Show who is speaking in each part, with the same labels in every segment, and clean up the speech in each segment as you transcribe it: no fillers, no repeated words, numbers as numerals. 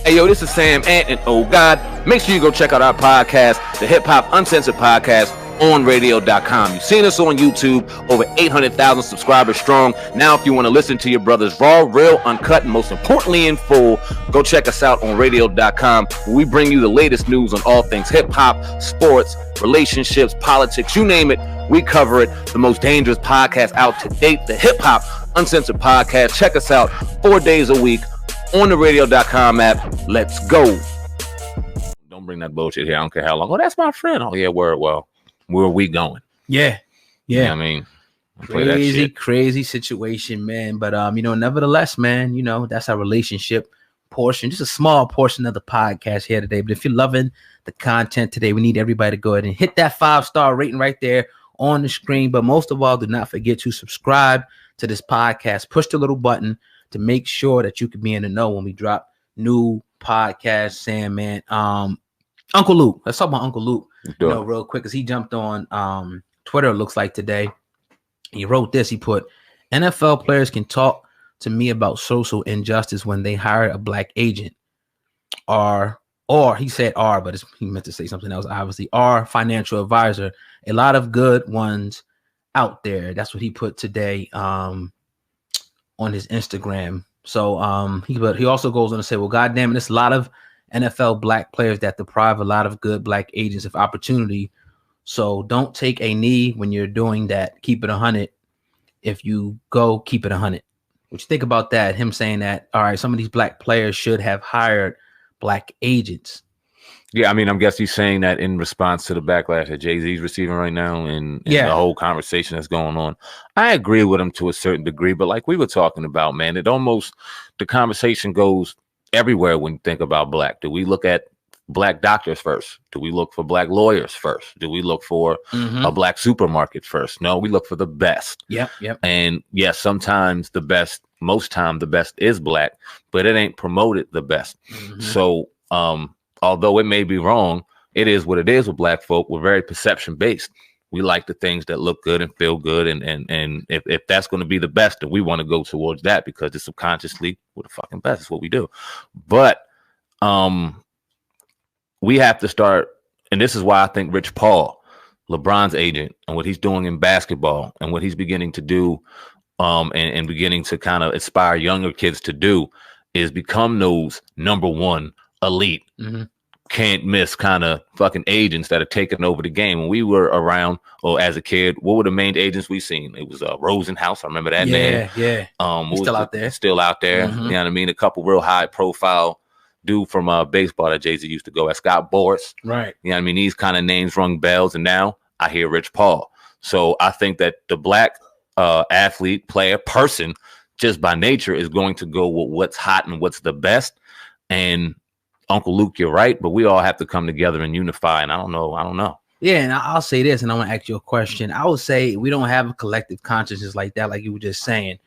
Speaker 1: Hey, yo, this is SamAnt, and oh, God, make sure you go check out our podcast, the Hip Hop Uncensored Podcast, on radio.com. You've seen us on YouTube, over 800,000 subscribers strong. Now, if you want to listen to your brothers raw, real, uncut, and most importantly in full, go check us out on radio.com, where we bring you the latest news on all things hip-hop, sports, relationships, politics, you name it, we cover it. The most dangerous podcast out to date, the Hip Hop Uncensored Podcast. Check us out 4 days a week on the radio.com app. Let's go. Don't bring that bullshit here. I don't care how long. Oh, that's my friend. Oh, yeah, word. Well, where are we going?
Speaker 2: Yeah.
Speaker 1: You know what I mean?
Speaker 2: Crazy situation, man. But, nevertheless, man, that's our relationship portion. Just a small portion of the podcast here today. But if you're loving the content today, we need everybody to go ahead and hit that 5-star rating right there on the screen. But most of all, do not forget to subscribe to this podcast. Push the little button to make sure that you can be in the know when we drop new podcasts. SamAnt, Uncle Luke. Let's talk about Uncle Luke, real quick, because he jumped on Twitter, it looks like today. He wrote this. He put, NFL players can talk to me about social injustice when they hire a black agent, or he said but he meant to say something else, obviously, or financial advisor. A lot of good ones out there. That's what he put today on his Instagram. So he also goes on to say, well, goddamn it, there's a lot of NFL black players that deprive a lot of good black agents of opportunity. So don't take a knee when you're doing that. Keep it 100. If you go, keep it 100. What you think about that? Him saying that, all right, some of these black players should have hired black agents.
Speaker 1: Yeah, I mean, I guess he's saying that in response to the backlash that Jay-Z's receiving right now and the whole conversation that's going on. I agree with him to a certain degree, but like we were talking about, man, the conversation goes everywhere when you think about black. Do we look at black doctors first? Do we look for black lawyers first? Do we look for a black supermarket first? No, we look for the best. Yep. And yes, sometimes most time the best is black, but it ain't promoted the best. So, although it may be wrong, it is what it is with black folk. We're very perception based. We like the things that look good and feel good. And if that's going to be the best, then we want to go towards that because it's subconsciously we're the fucking best. It's what we do. But we have to start. And this is why I think Rich Paul, LeBron's agent, and what he's doing in basketball and what he's beginning to do and beginning to kind of inspire younger kids to do is become those number one elite, can't miss kind of fucking agents that are taking over the game. When we were around, or as a kid, what were the main agents we seen? It was Rosenhaus. I remember that name. Yeah.
Speaker 2: He's still out there.
Speaker 1: Still out there. You know what I mean? A couple real high profile dude from baseball that Jay-Z used to go at, Scott Boras.
Speaker 2: Right.
Speaker 1: You know what I mean? These kind of names rung bells, and now I hear Rich Paul. So I think that the black athlete, player, person, just by nature is going to go with what's hot and what's the best. And Uncle Luke, you're right, but we all have to come together and unify. And I don't know.
Speaker 2: Yeah, and I'll say this, and I want to ask you a question. I would say we don't have a collective consciousness like that, like you were just saying.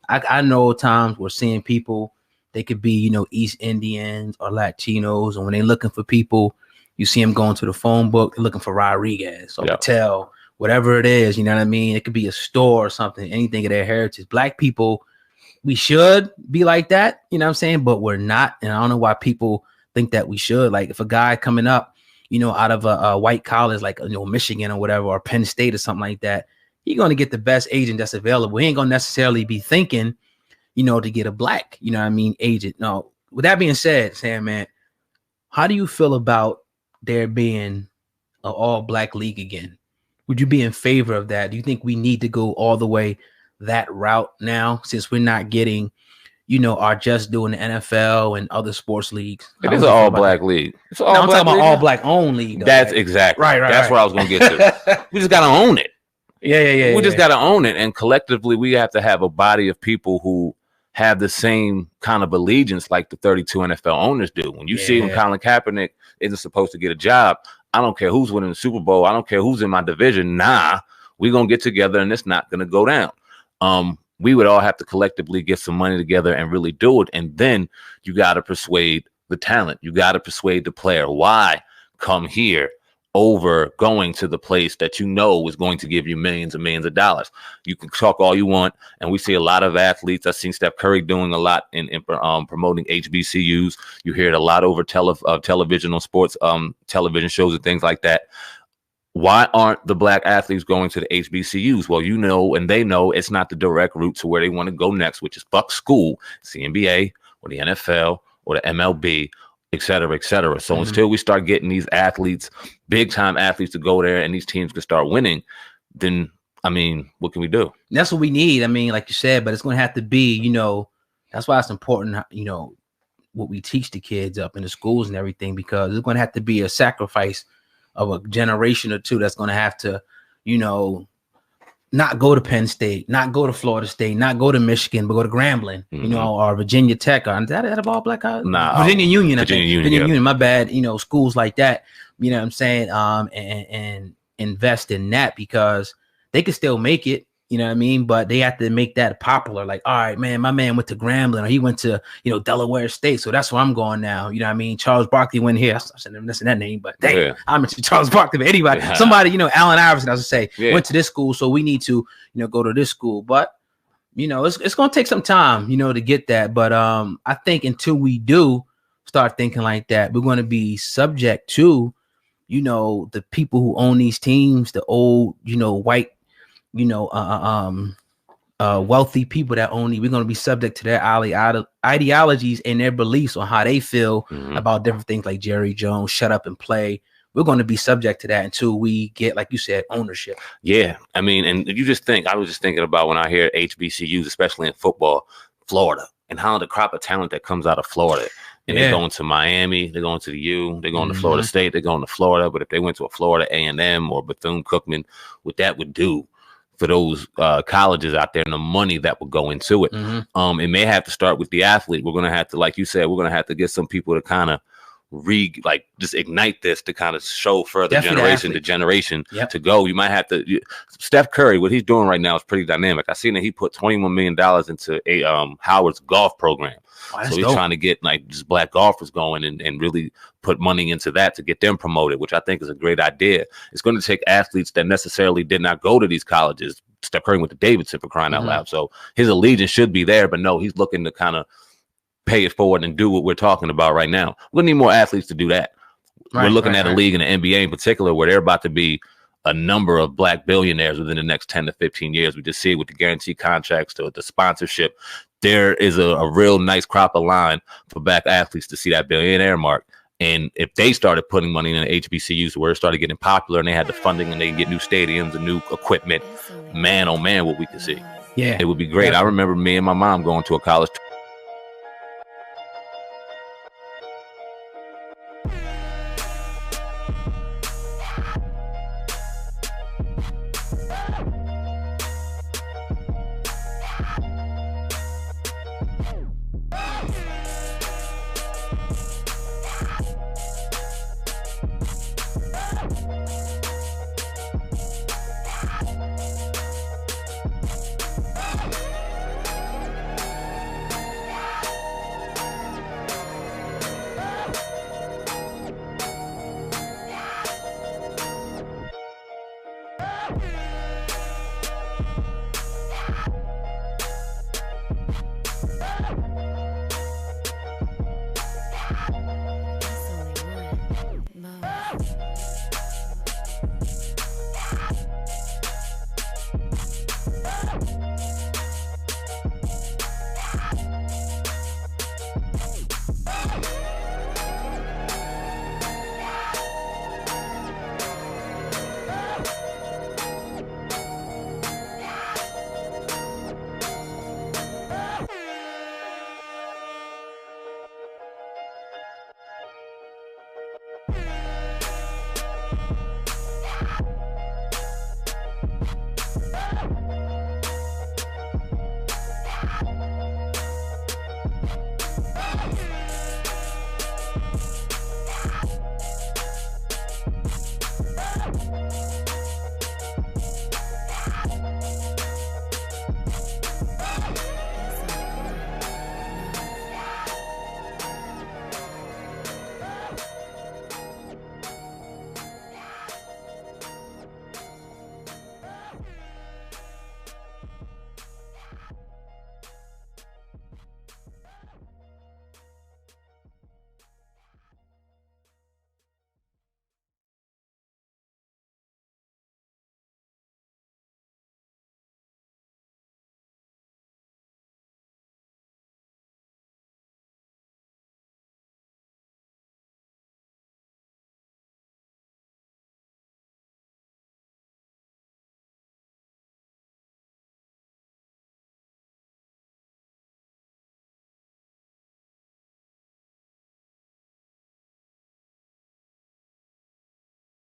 Speaker 2: I know times we're seeing people, they could be, East Indians or Latinos, and when they're looking for people, you see them going to the phone book, they're looking for Rodriguez or Patel, whatever it is, you know what I mean? It could be a store or something, anything of their heritage. Black people, we should be like that, you know what I'm saying? But we're not, and I don't know why people think that we should. Like if a guy coming up, out of a white college like Michigan or whatever, or Penn State or something like that, he's going to get the best agent that's available. He ain't going to necessarily be thinking, to get a black, agent. No, with that being said, SamAnt, how do you feel about there being an all black league again? Would you be in favor of that? Do you think we need to go all the way that route now, since we're not getting are just doing the NFL and other sports leagues?
Speaker 1: It is an all-black league. It's
Speaker 2: I'm talking about all-black only.
Speaker 1: That's exactly right. That's where I was going to get to. We just got to own it.
Speaker 2: Yeah.
Speaker 1: We just got to own it. And collectively, we have to have a body of people who have the same kind of allegiance like the 32 NFL owners do. When you see when Colin Kaepernick isn't supposed to get a job, I don't care who's winning the Super Bowl. I don't care who's in my division. Nah, we're going to get together and it's not going to go down. We would all have to collectively get some money together and really do it. And then you got to persuade the talent. You got to persuade the player. Why come here over going to the place that you know is going to give you millions and millions of dollars. You can talk all you want, and we see a lot of athletes. I've seen Steph Curry doing a lot in promoting HBCUs. You hear it a lot over television on sports television shows and things like that. Why aren't the black athletes going to the HBCUs? Well, you know, and they know it's not the direct route to where they want to go next, which is fuck school, it's the NBA or the NFL or the MLB, et cetera, et cetera. So until we start getting these athletes, big time athletes, to go there and these teams can start winning, then, I mean, what can we do?
Speaker 2: That's what we need. I mean, like you said, but it's going to have to be, you know, that's why it's important, you know, what we teach the kids up in the schools and everything, because it's going to have to be a sacrifice of a generation or two that's going to have to, you know, not go to Penn State, not go to Florida State, not go to Michigan, but go to Grambling, you know, or Virginia Tech. Or, is that all black?
Speaker 1: Nah,
Speaker 2: Virginia Union.
Speaker 1: Virginia Union,
Speaker 2: my bad. You know, schools like that, you know what I'm saying? And invest in that, because they can still make it. You know what I mean? But they have to make that popular. Like, all right, man, my man went to Grambling, or he went to, you know, Delaware State. So that's where I'm going now. You know what I mean? Charles Barkley went here. I'm missing that name, but dang, I mentioned Charles Barkley. But anybody, somebody, you know, Allen Iverson, I was say, went to this school. So we need to, you know, go to this school. But, you know, it's going to take some time, you know, to get that. But I think until we do start thinking like that, we're going to be subject to, you know, the people who own these teams, the old, you know, white, you know, wealthy people that only, we're going to be subject to their ideologies and their beliefs on how they feel about different things, like Jerry Jones, shut up and play. We're going to be subject to that until we get, like you said, ownership. Yeah.
Speaker 1: I mean, and you just think, I was just thinking about when I hear HBCUs, especially in football, Florida, and how the crop of talent that comes out of Florida. And they're going to Miami, they're going to the U, they're going to Florida State, they're going to Florida. But if they went to a Florida A&M or Bethune-Cookman, what that would do for those colleges out there and the money that would go into it. It may have to start with the athlete. We're going to have to, like you said, we're going to have to get some people to kind of just ignite this, to kind of show further generation to generation to go. You might have to, Steph Curry, what he's doing right now is pretty dynamic. I seen that he put $21 million into a Howard's golf program. Oh, so he's trying to get like just black golfers going and really put money into that to get them promoted, which I think is a great idea. It's going to take athletes that necessarily did not go to these colleges. Steph Curry went to Davidson, for crying out loud. So his allegiance should be there, but no, he's looking to kind of pay it forward and do what we're talking about right now. We're going to need more athletes to do that. We're looking at a league in the NBA in particular where they're about to be a number of black billionaires within the next 10 to 15 years. We just see it with the guaranteed contracts, to the sponsorship. There is a real nice crop of line for black athletes to see that billionaire mark. And if they started putting money in the HBCUs where it started getting popular and they had the funding and they can get new stadiums and new equipment, man, oh man, what we could see. Yeah, it would be great. I remember me and my mom going to a college